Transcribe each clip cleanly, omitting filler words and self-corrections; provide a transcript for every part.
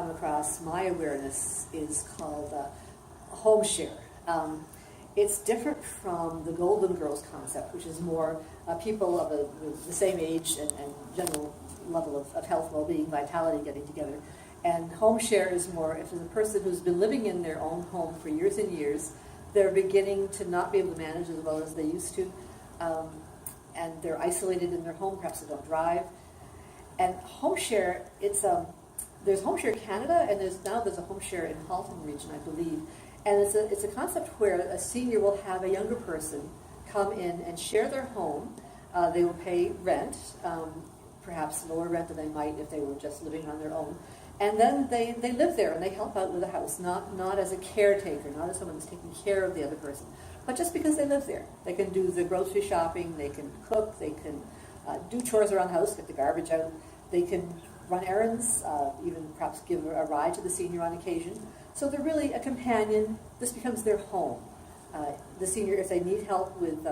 come across my awareness is called HomeShare. It's different from the Golden Girls concept, which is more people of the same age and general level of health, well-being, vitality getting together. And HomeShare is more, if it's a person who's been living in their own home for years and years, they're beginning to not be able to manage as well as they used to, and they're isolated in their home, perhaps they don't drive. And HomeShare, there's HomeShare Canada, and there's a HomeShare in Halton region, I believe. And it's a concept where a senior will have a younger person come in and share their home. They will pay rent, perhaps lower rent than they might if they were just living on their own. And then they live there and they help out with the house, not as a caretaker, not as someone who's taking care of the other person, but just because they live there. They can do the grocery shopping, they can cook, they can do chores around the house, get the garbage out, they can run errands, even perhaps give a ride to the senior on occasion. So they're really a companion. This becomes their home. The senior, if they need help with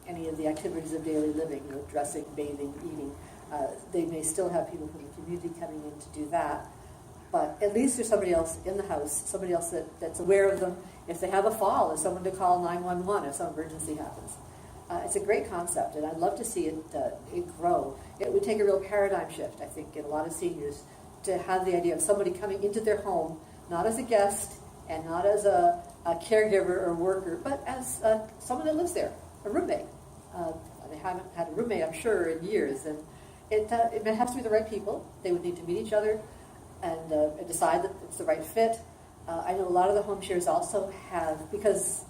any of the activities of daily living, dressing, bathing, eating, they may still have people from the community coming in to do that. But at least there's somebody else in the house, somebody else that's aware of them. If they have a fall, there's someone to call 911 if some emergency happens. It's a great concept, and I'd love to see it grow. It would take a real paradigm shift, I think, in a lot of seniors to have the idea of somebody coming into their home, not as a guest and not as a caregiver or worker, but as someone that lives there, a roommate. They haven't had a roommate, I'm sure, in years, and it has to be the right people. They would need to meet each other and decide that it's the right fit. I know a lot of the home shares also have, because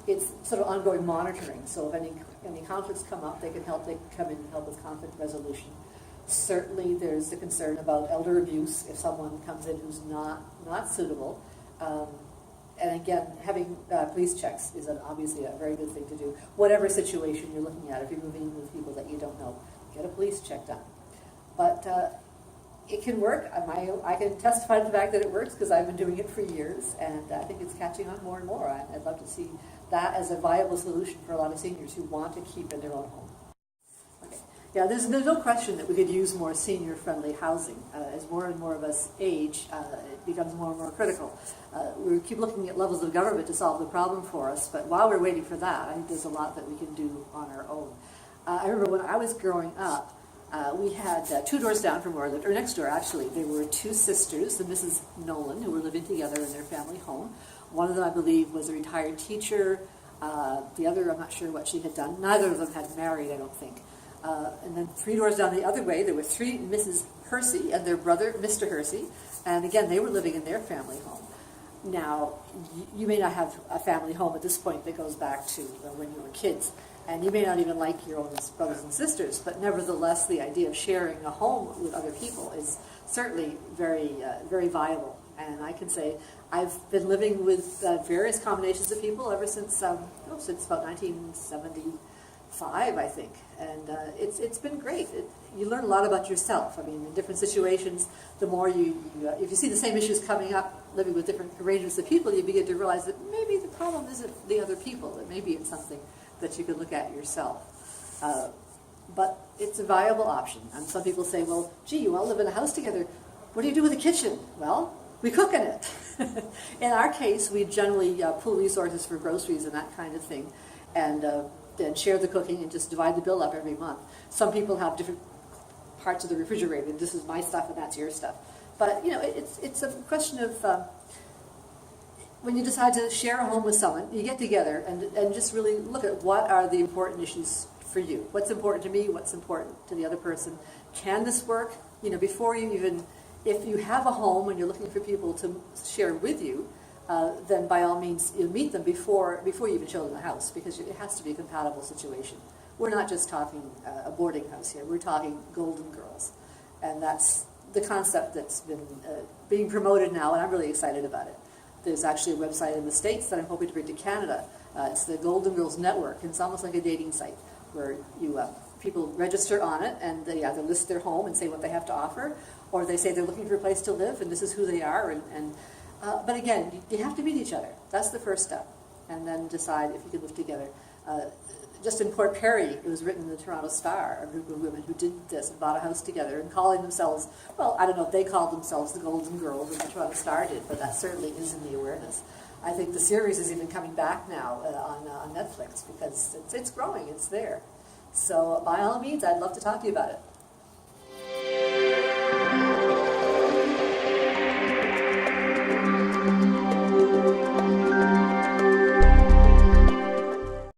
it's sort of ongoing monitoring, so if any conflicts come up, they can come in and help with conflict resolution. Certainly there's the concern about elder abuse if someone comes in who's not suitable. And again, having police checks is obviously a very good thing to do. Whatever situation you're looking at, if you're moving in with people that you don't know, get a police check done. But it can work. I can testify to the fact that it works because I've been doing it for years, and I think it's catching on more and more. I'd love to see that as a viable solution for a lot of seniors who want to keep in their own home. Okay. Yeah, there's no question that we could use more senior-friendly housing. As more and more of us age, it becomes more and more critical. We keep looking at levels of government to solve the problem for us, but while we're waiting for that, I think there's a lot that we can do on our own. I remember when I was growing up, we had 2 doors down from where I lived, or next door actually. There were 2 sisters, the Mrs. Nolan, who were living together in their family home. One of them, I believe, was a retired teacher. The other, I'm not sure what she had done. Neither of them had married, I don't think. And then 3 doors down the other way, there were 3 Mrs. Hersey and their brother, Mr. Hersey. And again, they were living in their family home. Now, you may not have a family home at this point that goes back to when you were kids. And you may not even like your own brothers and sisters, but nevertheless, the idea of sharing a home with other people is certainly very, very viable. And I can say I've been living with various combinations of people ever since about 1975, I think. And it's been great. You learn a lot about yourself. I mean, in different situations, the more if you see the same issues coming up, living with different arrangements of people, you begin to realize that maybe the problem isn't the other people, that maybe it's something that you could look at yourself. But it's a viable option. And some people say, well, gee, you all live in a house together. What do you do with the kitchen? Well, we cook in it. In our case, we generally pool resources for groceries and that kind of thing, and then share the cooking and just divide the bill up every month. Some people have different parts of the refrigerator. This is my stuff and that's your stuff. But, it's a question of when you decide to share a home with someone, you get together and just really look at what are the important issues for you. What's important to me? What's important to the other person? Can this work? Before you even, if you have a home and you're looking for people to share with you, then by all means, you meet them before you even show them the house, because it has to be a compatible situation. We're not just talking a boarding house here. We're talking Golden Girls. And that's the concept that's been being promoted now, and I'm really excited about it. There's actually a website in the States that I'm hoping to bring to Canada. It's the Golden Girls Network, and it's almost like a dating site where people register on it, and they either list their home and say what they have to offer, or they say they're looking for a place to live, and this is who they are. But again, you have to meet each other. That's the first step, and then decide if you can live together. just in Port Perry, it was written in the Toronto Star, a group of women who did this and bought a house together and calling themselves, well, I don't know if they called themselves the Golden Girls or the Toronto Star did, but that certainly is in the awareness. I think the series is even coming back now on Netflix because it's growing, it's there. So by all means, I'd love to talk to you about it.